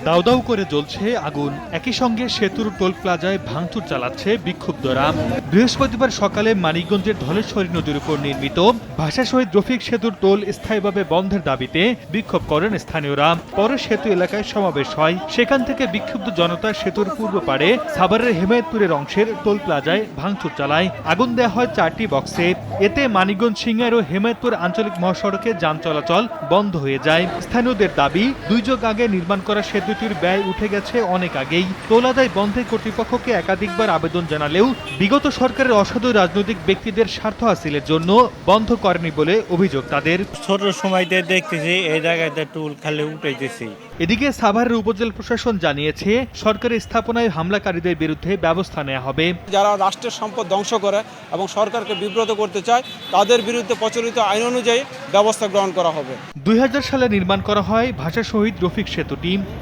দাউ দাউ করে জ্বলছে আগুন। একই সঙ্গে সেতুর টোল প্লাজায় ভাঙচুর চালাচ্ছে বিক্ষুব্ধরা। বৃহস্পতিবার সকালে মানিকগঞ্জের ধলেশ্বরী নদীর উপর নির্মিত ভাষা শহীদ রফিক সেতুর টোল স্থায়ীভাবে বন্ধের দাবিতে বিক্ষোভ করেন স্থানীয়রা। পরে সেতু এলাকায় সমাবেশ হয়। সেখান থেকে বিক্ষুব্ধ জনতা সেতুর পূর্ব পাড়ে সাভারের হেমায়েতপুরের অংশের টোল প্লাজায় ভাঙচুর চালায়। আগুন দেওয়া হয় 4টি বক্সে। এতে মানিকগঞ্জ সিংহার ও হেমায়েতপুর আঞ্চলিক মহাসড়কে যান চলাচল বন্ধ হয়ে যায়। স্থানীয়দের দাবি, 2 যুগ আগে নির্মাণ করা সেতুটির ব্যয় উঠে গেছে অনেক আগেই। টোল আদায় বন্ধে কর্তৃপক্ষকে একাধিকবার আবেদন জানালেও বিগত সরকারের অসাধু রাজনৈতিক ব্যক্তিদের স্বার্থ হাসিলের জন্য বন্ধ করেনি বলে অভিযোগ তাদের। ছোট সময়তে দেখতেছি এই জায়গাতে টুল খালি উঠাইতেছি। এদিকে সাভারের উপজেলা প্রশাসন জানিয়েছে, সরকারি স্থাপনায় হামলাকারীদের বিরুদ্ধে ব্যবস্থা নেওয়া হবে। যারা রাষ্ট্রের সম্পদ ধ্বংস করে এবং সরকারকে বিব্রত করতে চায় তাদের বিরুদ্ধে প্রচলিত আইন অনুযায়ী ব্যবস্থা গ্রহণ করা হবে। 2000 সালে নির্মাণ করা হয় ভাষা শহীদ রফিক সেতুটি।